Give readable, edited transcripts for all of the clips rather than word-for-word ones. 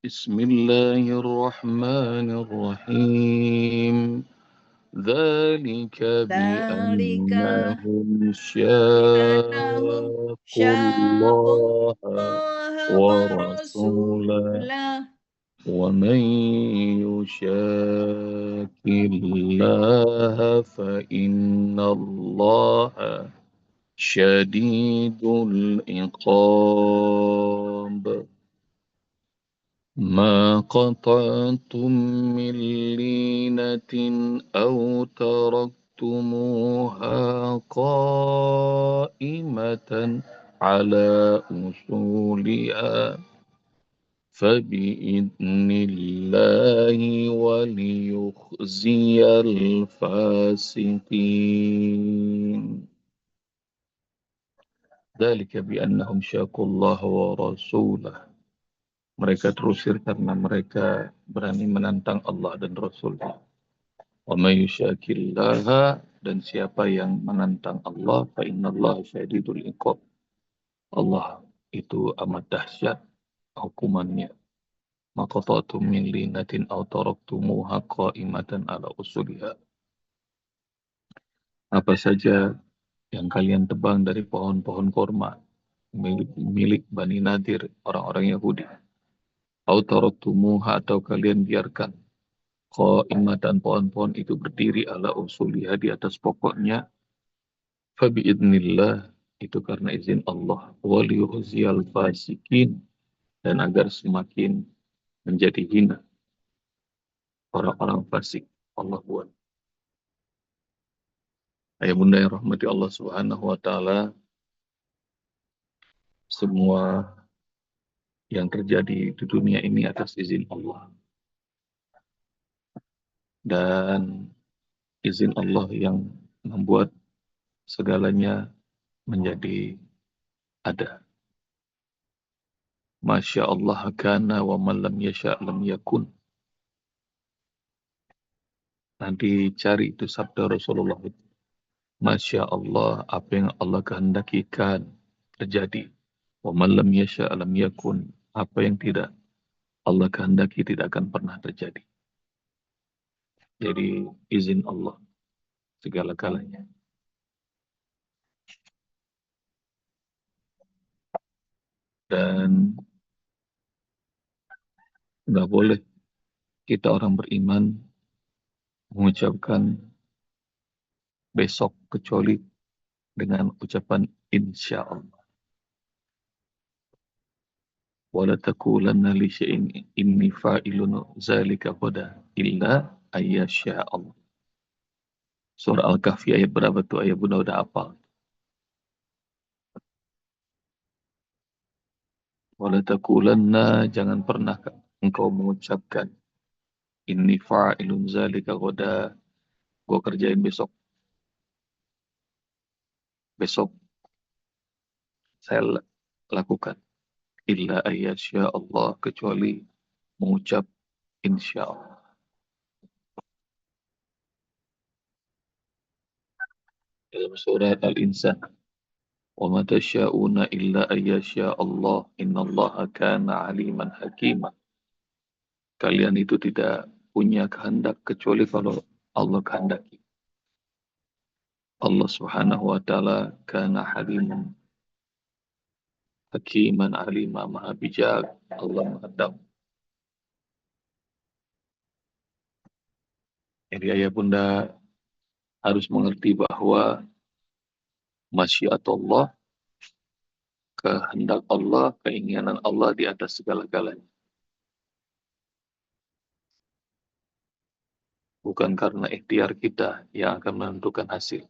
بسم الله الرحمن الرحيم ذلك ذلك بأنهم بأنهم شاقوا شاقوا الله الله ورسوله ورسوله ومن يشاك الله فإن الله شديد العقاب ما قطعتم من لينة أو تركتموها قائمة على أصولها فبإذن الله وليخزي الفاسقين ذلك بأنهم شاقوا الله ورسوله. Mereka terusir karena mereka berani menantang Allah dan Rasul-Nya. Wa may yushaqillaha, dan siapa yang menantang Allah, fa innallaha syadidul iqab. Allah itu amat dahsyat hukumannya. Maqata'tum min linatin aw taraktumuha qa'imatan ala usuliha. Apa saja yang kalian tebang dari pohon-pohon korma milik Bani Nadir, orang-orang Yahudi. Aw taraktumuha, atau kalian biarkan qa'imatan, pohon-pohon itu berdiri ala usuliha, di atas pokoknya. Fabiidnillah, itu karena izin Allah. Waliyuhziyal fasikin, dan agar semakin menjadi hina orang-orang fasik. Allah buat. Ayah bunda yang rahmati Allah subhanahu wa ta'ala, semua yang terjadi di dunia ini atas izin Allah. Dan izin Allah yang membuat segalanya menjadi ada. Masya Allah kana wa man lam yasha' lam yakun. Nanti cari itu sabda Rasulullah itu. Masya Allah, apa yang Allah kehendaki kan terjadi. Wa man lam yasha' lam yakun. Apa yang tidak Allah kehendaki tidak akan pernah terjadi. Jadi izin Allah segala-galanya. Dan nggak boleh kita orang beriman mengucapkan besok kecuali dengan ucapan insya Allah. Wala taqulanna li syai'in inni fa'ilun zalika qada illa ayyasha Allah. Surah Al-Kahfi ayat berapa tuh? Ayat bunda udah hafal. Wala taqulanna, jangan pernah engkau mengucapkan inni fa'ilun zalika qada, gua kerjain besok. Besok saya lakukan. Illa ayyasha Allah, kecuali mengucap insya Allah. Dalam surat Al-Insan, wa ma tasyauna illa ayyasha Allah innallaha kana aliman hakima. Kalian itu tidak punya kehendak kecuali kalau Allah kehendaki. Allah subhanahu wa ta'ala kana haliman hakiman alima, maha bijak. Allah maha tahu. Jadi ayah bunda harus mengerti bahwa masyiatullah, kehendak Allah, keinginan Allah di atas segala-galanya. Bukan karena ikhtiar kita yang akan menentukan hasil.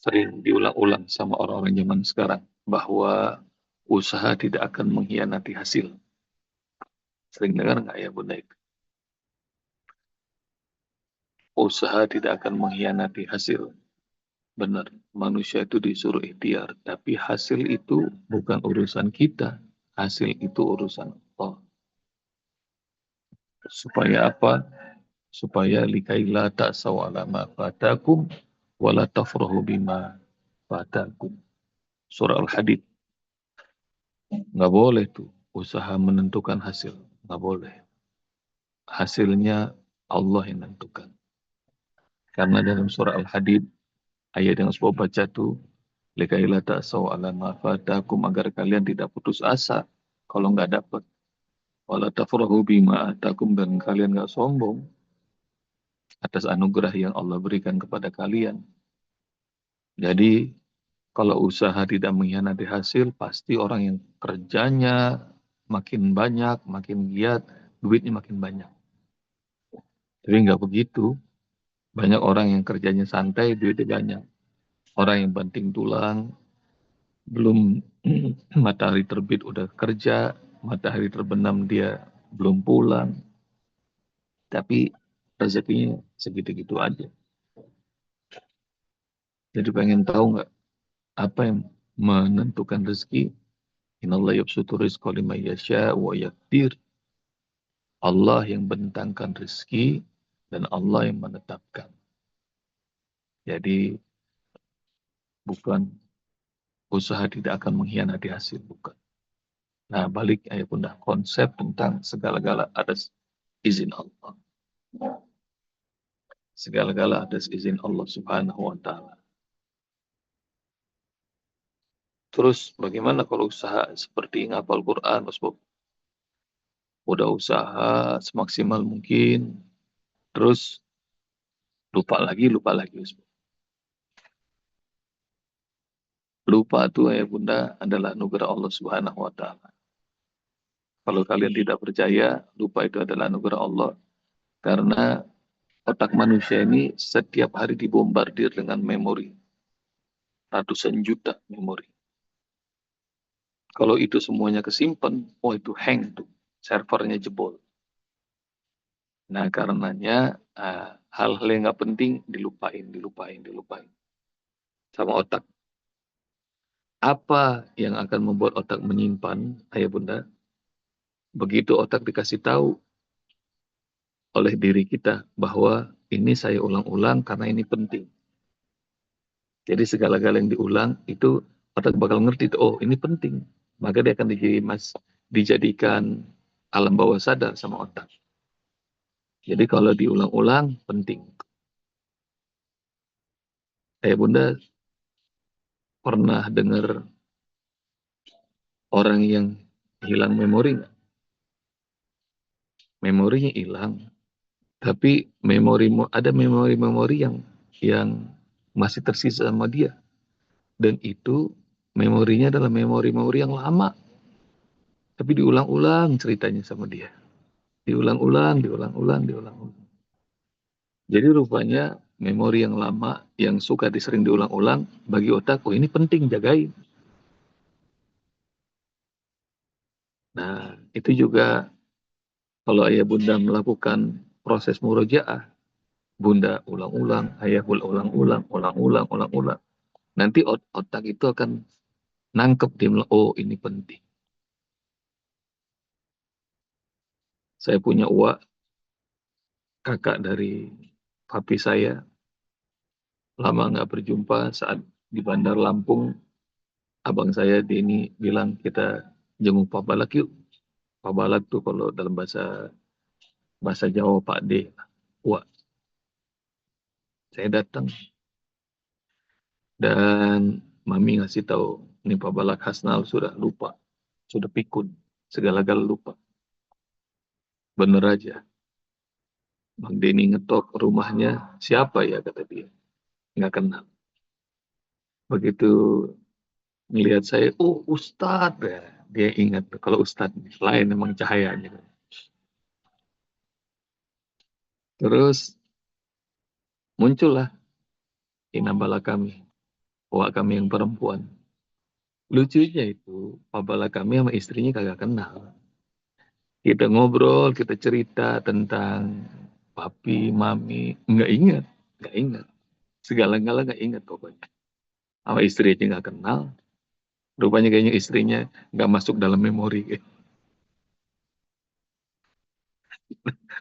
Sering diulang-ulang sama orang-orang zaman sekarang bahwa usaha tidak akan mengkhianati hasil. Sering dengar nggak ya bunda itu? Usaha tidak akan mengkhianati hasil. Benar, manusia itu disuruh ikhtiar, tapi hasil itu bukan urusan kita. Hasil itu urusan Allah. Supaya apa? Supaya likaila ta'saw ala ma fatakum wala tafrahu bima fatakum. Surah Al-Hadid. Nggak boleh tuh usaha menentukan hasil. Nggak boleh. Hasilnya Allah yang menentukan. Karena dalam surah Al-Hadid, ayat yang saya baca itu, likaila ta'asaw ala ma fatakum, agar kalian tidak putus asa kalau nggak dapat. Wala tafrahu bima atakum, dan kalian nggak sombong atas anugerah yang Allah berikan kepada kalian. Jadi, kalau usaha tidak mengkhianati hasil, pasti orang yang kerjanya makin banyak, makin giat, duitnya makin banyak. Tapi nggak begitu. Banyak orang yang kerjanya santai, duitnya banyak. Orang yang banting tulang, belum matahari terbit udah kerja, matahari terbenam dia belum pulang. Tapi rezekinya segitu-gitu aja. Jadi pengen tahu nggak apa yang menentukan rezeki? Innallaha yabsutu rizqa liman yasha wa yaqdir. Allah yang bentangkan rezeki dan Allah yang menetapkan. Jadi bukan usaha tidak akan mengkhianati hasil, bukan. Nah, balik ayat bunda, konsep tentang segala-gala atas izin Allah. Segala-gala atas izin Allah Subhanahu wa taala. Terus bagaimana kalau usaha seperti ngapal Quran, Mas Bob? Udah usaha semaksimal mungkin, terus lupa lagi, Mas Bob. Lupa itu ayat bunda adalah anugerah Allah Subhanahu wa taala. Kalau kalian tidak percaya, lupa itu adalah anugerah Allah. Karena otak manusia ini setiap hari dibombardir dengan memori. Ratusan juta memori. Kalau itu semuanya kesimpan, oh itu hang tuh. Servernya jebol. Nah karenanya hal-hal yang nggak penting dilupain. Sama otak. Apa yang akan membuat otak menyimpan, ayah bunda? Begitu otak dikasih tahu oleh diri kita bahwa ini saya ulang-ulang karena ini penting. Jadi segala-gala yang diulang itu otak bakal ngerti, oh ini penting. Maka dia akan dijadikan alam bawah sadar sama otak. Jadi kalau diulang-ulang penting. Bunda pernah dengar orang yang hilang memori nggak? Memorinya hilang, tapi ada memori-memori yang masih tersisa sama dia. Dan itu memorinya adalah memori-memori yang lama. Tapi diulang-ulang ceritanya sama dia. Diulang-ulang. Jadi rupanya memori yang lama yang suka disering diulang-ulang bagi otak, oh ini penting, jagain. Nah, itu juga kalau ayah bunda melakukan proses murojaah, bunda ulang-ulang, ayah ulang-ulang. Nanti otak itu akan nangkep dia, oh ini penting. Saya punya uak, kakak dari papi saya, lama nggak berjumpa. Saat di Bandar Lampung, abang saya Denny bilang kita jenguk Pak Balak yuk. Pak Balak tuh kalau dalam bahasa Jawa Pak D. Wah, saya datang dan mami ngasih tahu ini Pak Balak Hasnal sudah lupa, sudah pikun, segala-gala lupa. Bener aja. Bang Denny ngetok rumahnya, siapa ya kata dia. Nggak kenal. Begitu ngelihat saya, oh Ustadz ya. Dia ingat kalau Ustadz lain emang cahayanya. Terus muncullah inambala kami, wak kami yang perempuan. Lucunya itu, pabala kami sama istrinya kagak kenal. Kita ngobrol, kita cerita tentang papi, mami, nggak ingat. Segala-gala nggak ingat pokoknya. Sama istri aja nggak kenal. Rupanya kayaknya istrinya nggak masuk dalam memori.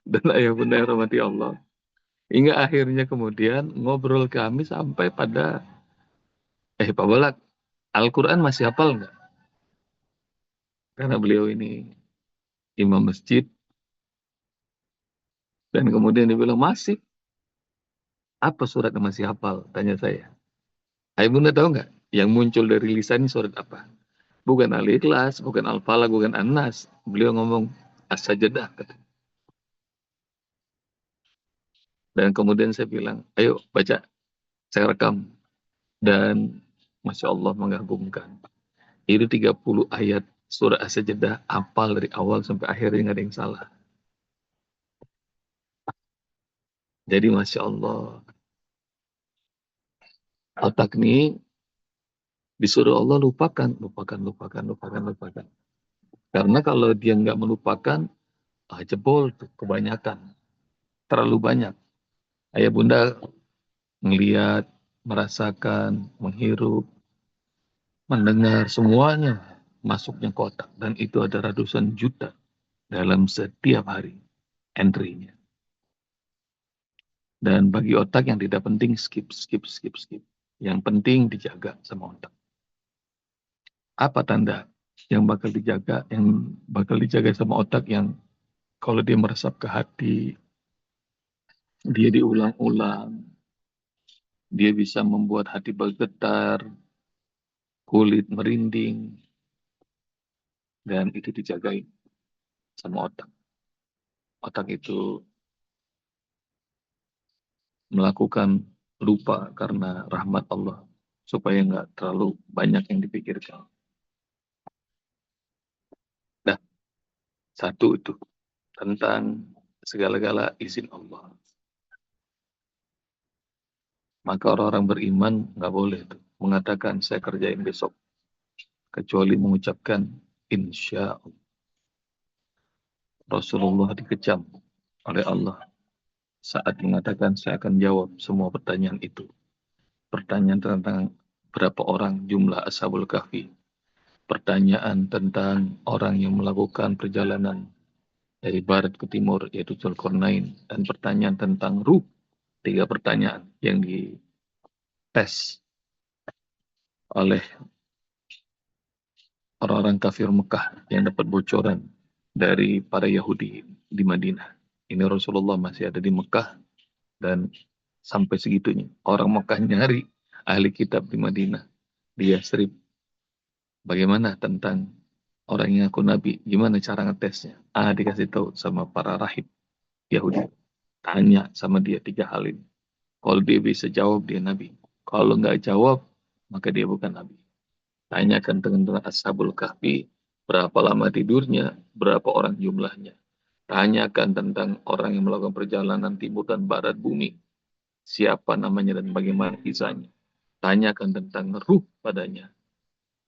Dan ayah bunda yang rahmati Allah. Hingga akhirnya kemudian ngobrol kami sampai pada, Pak Balak, Al-Quran masih hafal nggak? Karena beliau ini imam masjid. Dan kemudian dia bilang, masih, apa surat yang masih hafal? Tanya saya. Ayah bunda tahu nggak? Yang muncul dari lisan ini surat apa? Bukan Al-Ikhlas, bukan Al-Falaq, bukan An-Nas. Beliau ngomong As-Sajdah. Dan kemudian saya bilang, ayo baca, saya rekam. Dan Masya Allah mengagumkan. Itu 30 ayat surah As-Sajdah, hafal dari awal sampai akhirnya nggak ada yang salah. Jadi Masya Allah, otak ini disuruh Allah lupakan, lupakan, lupakan, lupakan, lupakan. Karena kalau dia nggak melupakan, jebol tuh kebanyakan, terlalu banyak. Ayah bunda melihat, merasakan, menghirup, mendengar semuanya masuknya ke otak. Dan itu ada ratusan juta dalam setiap hari entry-nya. Dan bagi otak yang tidak penting, skip, skip, skip, skip. Yang penting dijaga sama otak. Apa tanda yang bakal dijaga? Yang bakal dijaga sama otak yang kalau dia meresap ke hati, dia diulang-ulang, dia bisa membuat hati bergetar, kulit merinding, dan itu dijagain sama otak. Otak itu melakukan lupa karena rahmat Allah, supaya nggak terlalu banyak yang dipikirkan. Nah, satu itu tentang segala-gala izin Allah. Maka orang-orang beriman nggak boleh tuh mengatakan saya kerjain besok, kecuali mengucapkan insya Allah. Rasulullah dikecam oleh Allah saat mengatakan saya akan jawab semua pertanyaan itu. Pertanyaan tentang berapa orang jumlah Ashabul Kahfi. Pertanyaan tentang orang yang melakukan perjalanan dari barat ke timur, yaitu Zulkarnain. Dan pertanyaan tentang ruh. 3 pertanyaan yang dites oleh orang-orang kafir Mekah yang dapat bocoran dari para Yahudi di Madinah. Ini Rasulullah masih ada di Mekah dan sampai segitunya. Orang Mekah nyari ahli kitab di Madinah. Dia Yasrib. Bagaimana tentang orang yang aku nabi? Gimana cara ngetesnya? Dikasih tahu sama para rahib Yahudi. Tanya sama dia 3 hal ini. Kalau dia bisa jawab, dia nabi. Kalau nggak jawab, maka dia bukan nabi. Tanyakan tentang Ashabul Kahfi, berapa lama tidurnya, berapa orang jumlahnya. Tanyakan tentang orang yang melakukan perjalanan timur dan barat bumi, siapa namanya dan bagaimana kisahnya. Tanyakan tentang ruh padanya.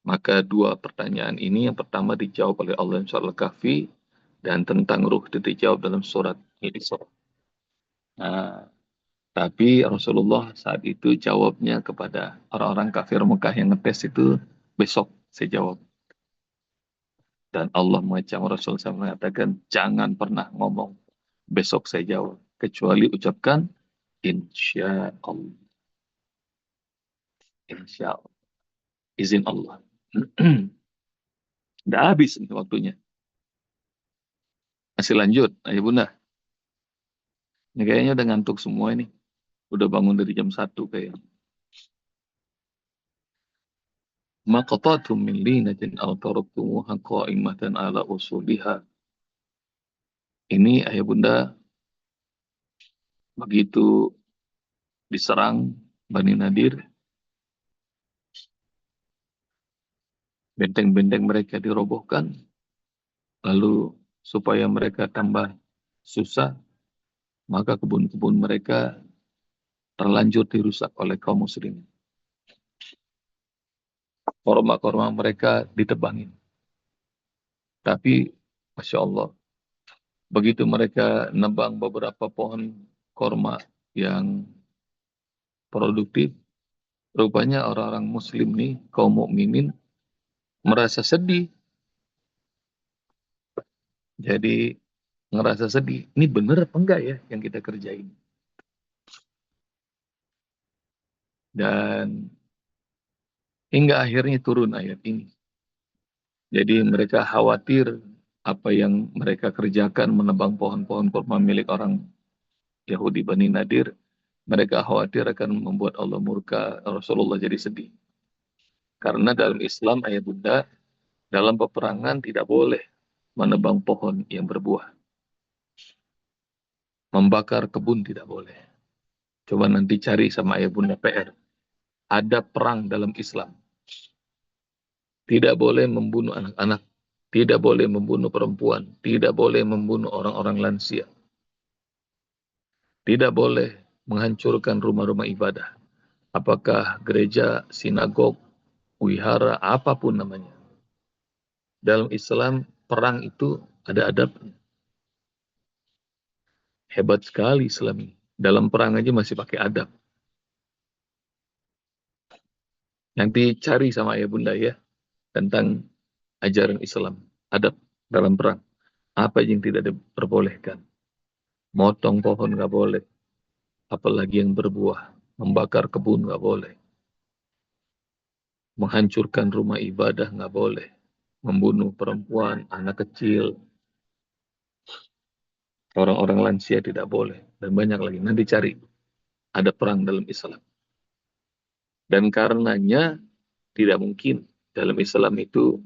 Maka 2 pertanyaan ini, yang pertama dijawab oleh Allah dalam surat Al-Kahfi, dan tentang ruh itu dijawab dalam surat Al-Isra. Nah, tapi Rasulullah saat itu jawabnya kepada orang-orang kafir Mekah yang ngetes itu, besok saya jawab. Dan Allah mengecam Rasul saya mengatakan, jangan pernah ngomong, besok saya jawab. Kecuali ucapkan, insya Allah. Insya Allah. Izin Allah. Udah habis nih waktunya. Masih lanjut, ayo bunda. Ini kayaknya udah ngantuk semua ini. Udah bangun dari jam 1 kayaknya. Maqatatum min linatin aw taraktumuha qa'imatan ala usuliha. Ini ayah bunda begitu diserang Bani Nadir, benteng-benteng mereka dirobohkan, lalu supaya mereka tambah susah, maka kebun-kebun mereka terlanjur dirusak oleh kaum muslimin. Korma-korma mereka ditebangin. Tapi, Masya Allah, begitu mereka nebang beberapa pohon korma yang produktif, rupanya orang-orang muslim nih, kaum mukminin merasa sedih. Jadi ngerasa sedih. Ini bener apa enggak ya yang kita kerjain? Dan hingga akhirnya turun ayat ini. Jadi mereka khawatir apa yang mereka kerjakan menebang pohon-pohon kurma milik orang Yahudi Bani Nadir, mereka khawatir akan membuat Allah murka, Rasulullah jadi sedih. Karena dalam Islam, ayah bunda, dalam peperangan tidak boleh menebang pohon yang berbuah. Membakar kebun tidak boleh. Coba nanti cari sama ayah bunda PR. Ada perang dalam Islam. Tidak boleh membunuh anak-anak. Tidak boleh membunuh perempuan. Tidak boleh membunuh orang-orang lansia. Tidak boleh menghancurkan rumah-rumah ibadah. Apakah gereja, sinagog, wihara, apapun namanya. Dalam Islam, perang itu ada adabnya. Hebat sekali Islam ini. Dalam perang aja masih pakai adab. Nanti cari sama ayah bunda ya, tentang ajaran Islam. Adab dalam perang. Apa yang tidak diperbolehkan. Motong pohon nggak boleh. Apalagi yang berbuah. Membakar kebun nggak boleh. Menghancurkan rumah ibadah nggak boleh. Membunuh perempuan, anak kecil, orang-orang lansia tidak boleh. Dan banyak lagi. Nanti cari. Ada perang dalam Islam. Dan karenanya tidak mungkin dalam Islam itu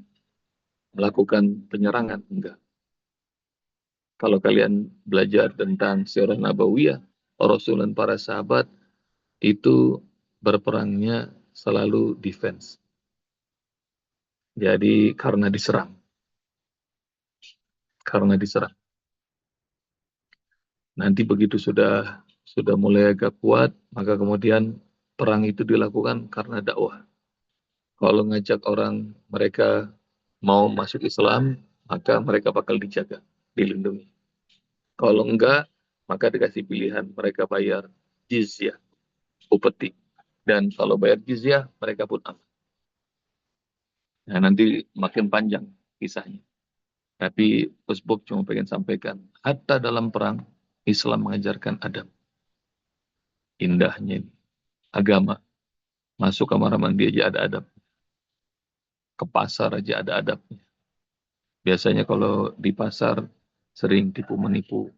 melakukan penyerangan. Enggak. Kalau kalian belajar tentang Sirah Nabawiyah, Rasul dan para sahabat itu berperangnya selalu defense. Jadi karena diserang. Karena diserang. Nanti begitu sudah mulai agak kuat, maka kemudian perang itu dilakukan karena dakwah. Kalau ngajak orang mereka mau masuk Islam, maka mereka bakal dijaga, dilindungi. Kalau enggak, maka dikasih pilihan mereka bayar jizyah, upeti. Dan kalau bayar jizyah, mereka pun aman. Nah, nanti makin panjang kisahnya. Tapi Facebook cuma pengen sampaikan, hatta dalam perang, Islam mengajarkan adab. Indahnya ini. Agama. Masuk kamar mandi aja ada adab. Ke pasar aja ada adabnya. Biasanya kalau di pasar sering tipu-menipu,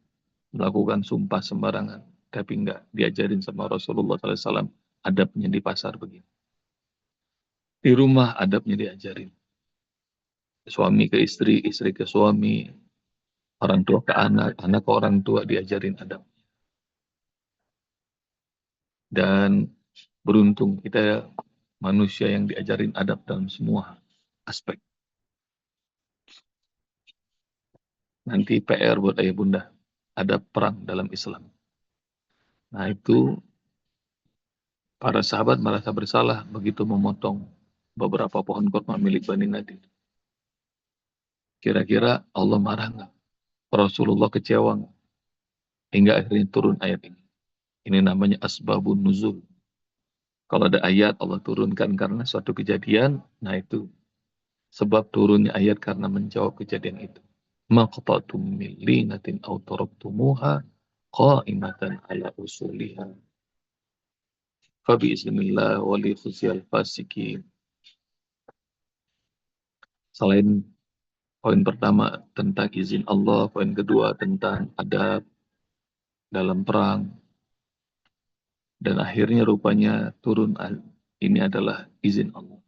melakukan sumpah sembarangan. Tapi enggak diajarin sama Rasulullah SAW adabnya di pasar begini. Di rumah adabnya diajarin. Suami ke istri, istri ke suami, orang tua ke anak, anak ke orang tua diajarin adab. Dan beruntung kita manusia yang diajarin adab dalam semua aspek. Nanti PR buat ayah bunda, ada perang dalam Islam. Nah itu para sahabat merasa bersalah begitu memotong beberapa pohon kurma milik Bani Nadir. Kira-kira Allah marah nggak? Rasulullah kecewa nggak? Hingga akhirnya turun ayat ini. Ini namanya asbabun nuzul. Kalau ada ayat Allah turunkan karena suatu kejadian, nah itu sebab turunnya ayat karena menjawab kejadian itu. Maqtatum min linatin aw taraktumuha qa'imatan ala usuliha. Fabi ismillah wali khusyal fasikin. Selain poin pertama tentang izin Allah, poin kedua tentang adab dalam perang, dan akhirnya rupanya turun ini adalah izin Allah.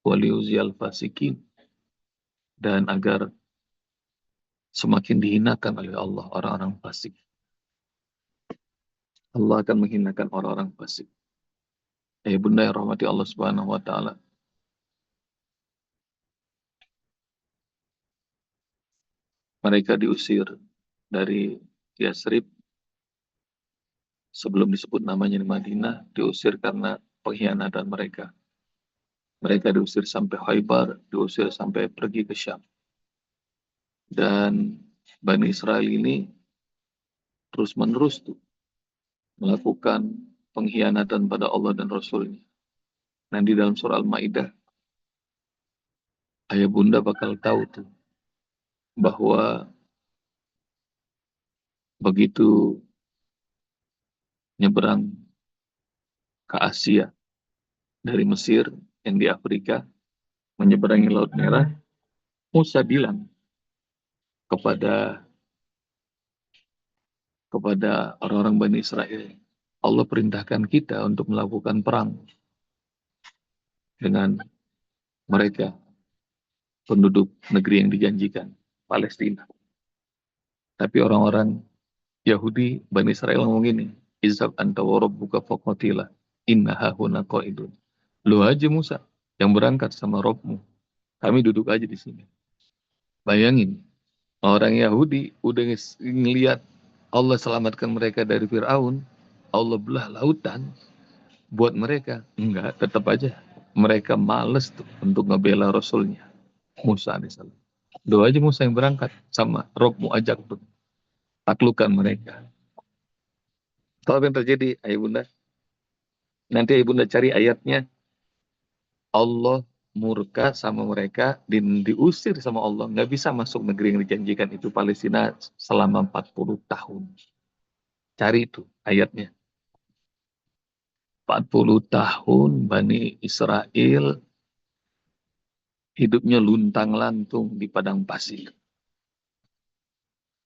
Wali khusyal fasikin. Dan agar semakin dihinakan oleh Allah orang-orang fasik. Allah akan menghinakan orang-orang fasik. Bunda yang rahmati Allah Subhanahu wa taala. Mereka diusir dari Yasrib sebelum disebut namanya di Madinah, diusir karena pengkhianatan mereka. Mereka diusir sampai Khaybar, diusir sampai pergi ke Syam. Dan Bani Israel ini terus-menerus tuh melakukan pengkhianatan pada Allah dan Rasulnya. Nanti dalam surah Al-Maidah, ayah bunda bakal tahu tuh bahwa begitu nyeberang ke Asia dari Mesir yang di Afrika, menyeberangi Laut Merah, Musa bilang kepada orang-orang Bani Israel, Allah perintahkan kita untuk melakukan perang dengan mereka, penduduk negeri yang dijanjikan, Palestina. Tapi orang-orang Yahudi, Bani Israel ngomong gini, Izhab anta wa rabbuka faqatila, inna hahuna qa'idun. Lu aja Musa, yang berangkat sama Robmu. Kami duduk aja di sini. Bayangin, orang Yahudi udah ngelihat Allah selamatkan mereka dari Fir'aun, Allah belah lautan buat mereka. Enggak, tetap aja. Mereka males tuh untuk ngebela Rasulnya, Musa alaihissalam. Doa aja Musa yang berangkat sama Robmu, ajak tuh. Taklukkan mereka. Tahu apa yang terjadi, ayah bunda? Nanti ayah bunda cari ayatnya. Allah murka sama mereka, diusir sama Allah. Nggak bisa masuk negeri yang dijanjikan itu Palestina selama 40 tahun. Cari itu ayatnya. 40 tahun Bani Israel hidupnya luntang-lantung di padang pasir.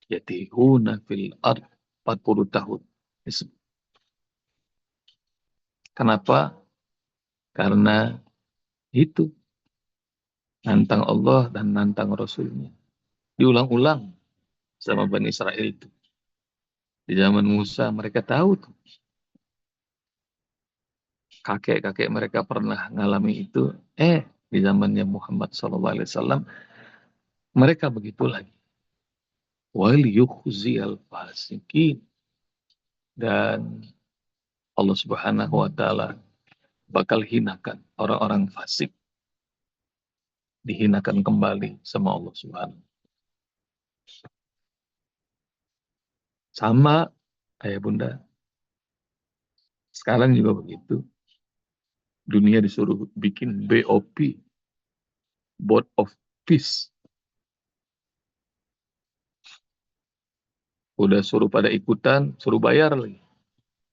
Yatihuna fil ard 40 tahun. Kenapa? Karena itu nantang Allah dan nantang Rasulnya. Diulang-ulang sama Bani Israel itu. Di zaman Musa mereka tahu tuh. Kakek-kakek mereka pernah ngalami itu. Di zamannya Muhammad SAW mereka begitu lagi. Wal yukhziyal fasikin. Dan Allah Subhanahu wa taala bakal hinakan orang-orang fasik. Dihinakan kembali sama Allah Subhanahu. Sama ayah bunda. Sekarang juga begitu. Dunia disuruh bikin BOP, Board of Peace. Udah suruh pada ikutan, suruh bayar lagi.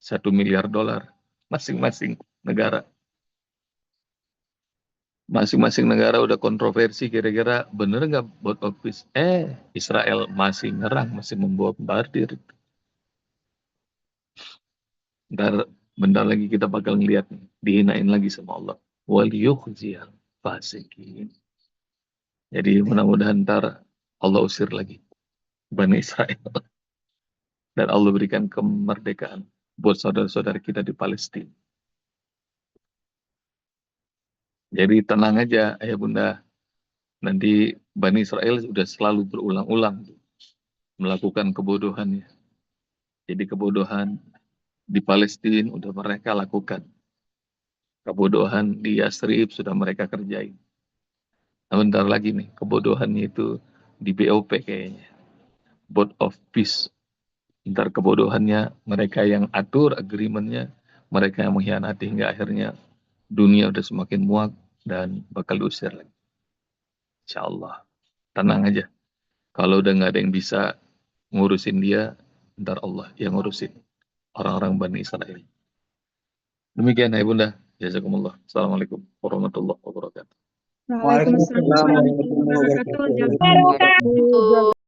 $1 miliar masing-masing negara. Masing-masing negara udah kontroversi kira-kira bener nggak Board of Peace. Israel masih nyerang, masih membombardir. Bentar lagi kita bakal ngeliat dihinain lagi sama Allah. Wal yukhziyal fasikin. Jadi mudah-mudahan ntar Allah usir lagi Bani Israel. Dan Allah berikan kemerdekaan buat saudara-saudara kita di Palestina. Jadi tenang aja ayah bunda. Nanti Bani Israel sudah selalu berulang-ulang melakukan kebodohannya. Jadi kebodohan di Palestina udah mereka lakukan. Kebodohan di Yasrib sudah mereka kerjain. Nah, bentar lagi nih, kebodohannya itu di BOP kayaknya. Board of Peace. Ntar kebodohannya mereka yang atur agreementnya, mereka yang mengkhianati hingga akhirnya dunia udah semakin muak dan bakal diusir lagi. Insya Allah. Tenang aja. Kalau udah nggak ada yang bisa ngurusin dia, ntar Allah yang ngurusin orang-orang Bani Israel. Demikian ya Bunda. Jazakumullah. Assalamualaikum warahmatullahi wabarakatuh. Waalaikumsalam warahmatullahi wabarakatuh.